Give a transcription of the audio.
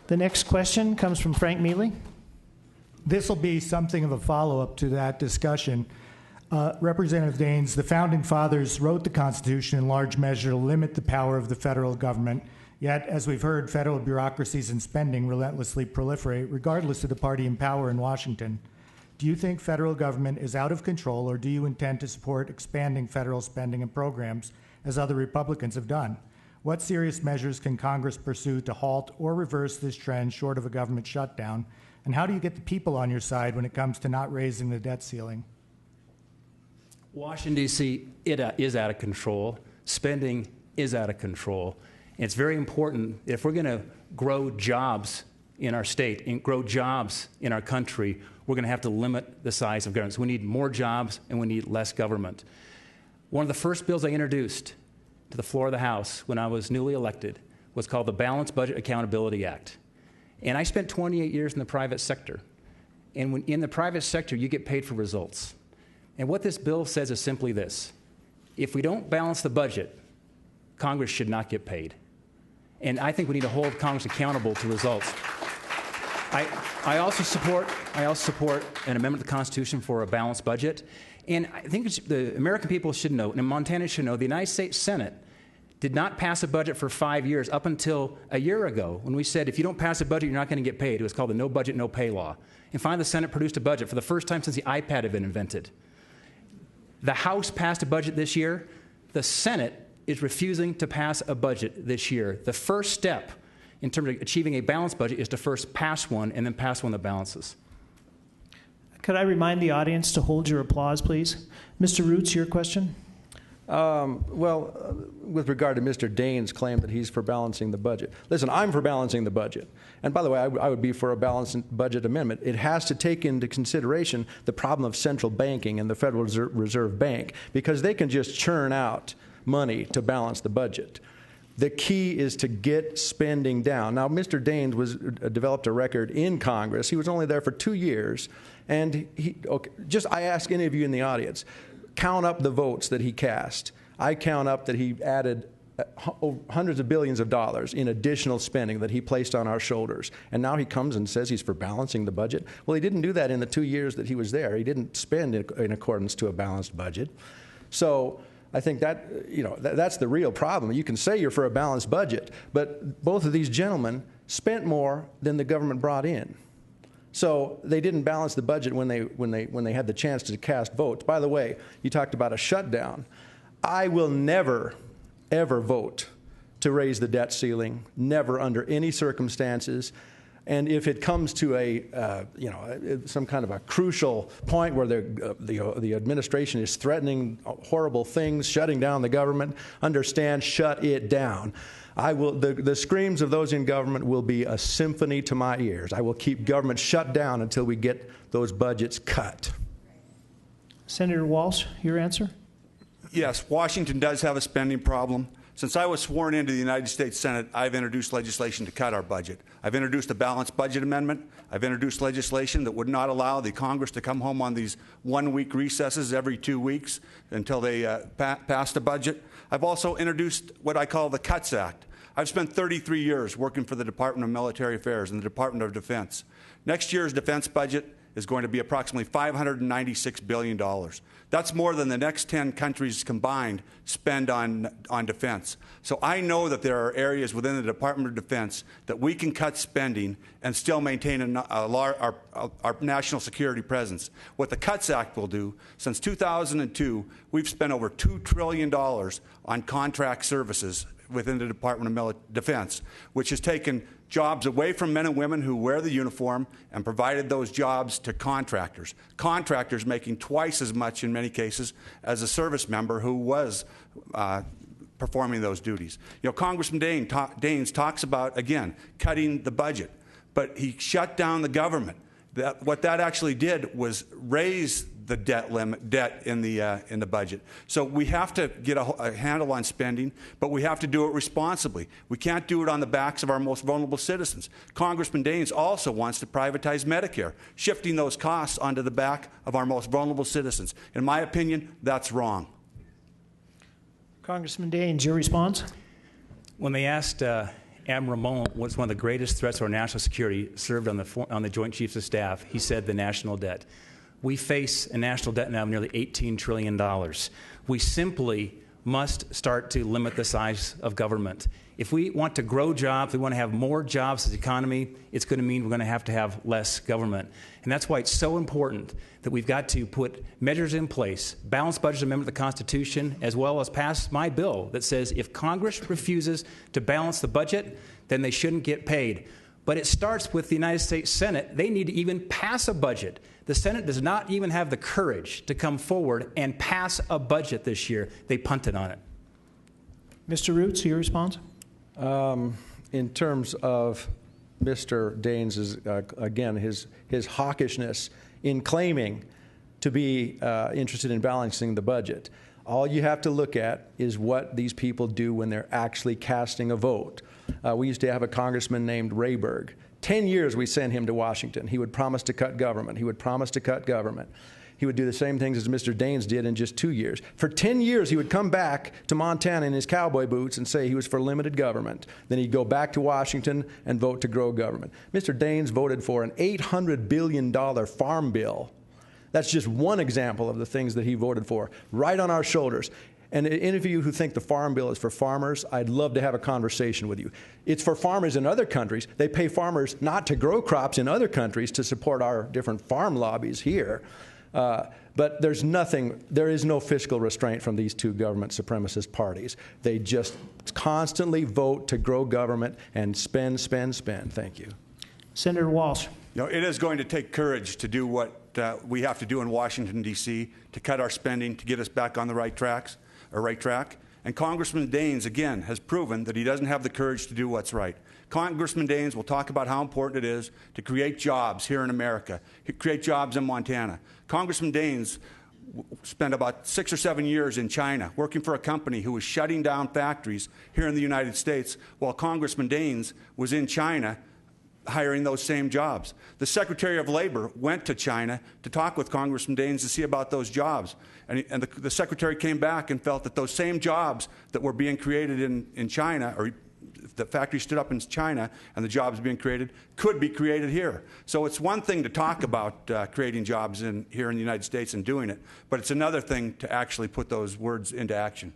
The next question comes from Frank Mealy. This will be something of a follow-up to that discussion. Representative Daines, the Founding Fathers wrote the Constitution in large measure to limit the power of the federal government. Yet, as we've heard, federal bureaucracies and spending relentlessly proliferate, regardless of the party in power in Washington. Do you think federal government is out of control, or do you intend to support expanding federal spending and programs, as other Republicans have done? What serious measures can Congress pursue to halt or reverse this trend short of a government shutdown? And how do you get the people on your side when it comes to not raising the debt ceiling? Washington, D.C. is out of control. Spending is out of control. And it's very important, if we're going to grow jobs in our state and grow jobs in our country, we're going to have to limit the size of government. So we need more jobs and we need less government. One of the first bills I introduced to the floor of the House when I was newly elected was called the Balanced Budget Accountability Act. And I spent 28 years in the private sector. And when in the private sector, you get paid for results. And what this bill says is simply this: if we don't balance the budget, Congress should not get paid. And I think we need to hold Congress accountable to results. I also support an amendment to the Constitution for a balanced budget. And I think the American people should know, and Montana should know, the United States Senate did not pass a budget for 5 years up until a year ago when we said, if you don't pass a budget, you're not going to get paid. It was called the No Budget, No Pay law. And finally, the Senate produced a budget for the first time since the iPad had been invented. The House passed a budget this year. The Senate is refusing to pass a budget this year. The first step in terms of achieving a balanced budget is to first pass one and then pass one that balances. Could I remind the audience to hold your applause, please? Mr. Roots, your question? With regard to Mr. Daines' claim that he's for balancing the budget. Listen, I'm for balancing the budget. And by the way, I would be for a balanced budget amendment. It has to take into consideration the problem of central banking and the Federal Reserve Bank, because they can just churn out money to balance the budget. The key is to get spending down. Now, Mr. Daines developed a record in Congress. He was only there for 2 years. And I ask any of you in the audience, count up the votes that he cast. I count up that he added hundreds of billions of dollars in additional spending that he placed on our shoulders. And now he comes and says he's for balancing the budget. Well, he didn't do that in the 2 years that he was there. He didn't spend in accordance to a balanced budget. So I think that, that's the real problem. You can say you're for a balanced budget, but both of these gentlemen spent more than the government brought in. So they didn't balance the budget when they had the chance to cast votes. By the way, you talked about a shutdown. I will never, ever vote to raise the debt ceiling, never under any circumstances. And if it comes to some kind of a crucial point where the administration is threatening horrible things, shutting down the government, understand, shut it down. The screams of those in government will be a symphony to my ears. I will keep government shut down until we get those budgets cut. Senator Walsh, your answer? Yes, Washington does have a spending problem. Since I was sworn into the United States Senate, I've introduced legislation to cut our budget. I've introduced a balanced budget amendment. I've introduced legislation that would not allow the Congress to come home on these one-week recesses every 2 weeks until they pass the budget. I've also introduced what I call the Cuts Act. I've spent 33 years working for the Department of Military Affairs and the Department of Defense. Next year's defense budget is going to be approximately $596 billion. That's more than the next 10 countries combined spend on defense. So I know that there are areas within the Department of Defense that we can cut spending and still maintain our national security presence. What the Cuts Act will do, since 2002, we've spent over $2 trillion on contract services within the Department of Defense, which has taken jobs away from men and women who wear the uniform and provided those jobs to contractors. Contractors making twice as much in many cases as a service member who was performing those duties. Congressman Daines talks about, again, cutting the budget, but he shut down the government. What that actually did was raise the debt in the budget. So we have to get a handle on spending, but we have to do it responsibly. We can't do it on the backs of our most vulnerable citizens. Congressman Daines also wants to privatize Medicare, shifting those costs onto the back of our most vulnerable citizens. In my opinion, that's wrong. Congressman Daines, your response? When they asked Admiral Mullen was one of the greatest threats to our national security, served on the Joint Chiefs of Staff. He said the national debt. We face a national debt now of nearly $18 trillion. We simply must start to limit the size of government. If we want to grow jobs, we want to have more jobs as the economy, it's going to mean we're going to have less government. And that's why it's so important that we've got to put measures in place, balanced budget amendment to the Constitution, as well as pass my bill that says if Congress refuses to balance the budget, then they shouldn't get paid. But it starts with the United States Senate. They need to even pass a budget. The Senate does not even have the courage to come forward and pass a budget this year. They punted on it. Mr. Roots, your response? In terms of Mr. Daines' again, his hawkishness in claiming to be interested in balancing the budget, all you have to look at is what these people do when they're actually casting a vote. We used to have a congressman named Rayburg. 10 years we sent him to Washington. He would promise to cut government. He would promise to cut government. He would do the same things as Mr. Daines did in just 2 years. For 10 years, he would come back to Montana in his cowboy boots and say he was for limited government. Then he'd go back to Washington and vote to grow government. Mr. Daines voted for an $800 billion farm bill. That's just one example of the things that he voted for, right on our shoulders. And any of you who think the farm bill is for farmers, I'd love to have a conversation with you. It's for farmers in other countries. They pay farmers not to grow crops in other countries to support our different farm lobbies here. But there is no fiscal restraint from these two government supremacist parties. They just constantly vote to grow government and spend, spend, spend. Thank you. Senator Walsh. You know, it is going to take courage to do what we have to do in Washington, D.C., to cut our spending, to get us back on the right track. And Congressman Daines, again, has proven that he doesn't have the courage to do what's right. Congressman Daines will talk about how important it is to create jobs here in America, create jobs in Montana. Congressman Daines spent about 6 or 7 years in China working for a company who was shutting down factories here in the United States while Congressman Daines was in China hiring those same jobs. The Secretary of Labor went to China to talk with Congressman Daines to see about those jobs. And the Secretary came back and felt that those same jobs that were being created in China, or the factory stood up in China and the jobs being created, could be created here. So it's one thing to talk about creating jobs here in the United States and doing it, but it's another thing to actually put those words into action.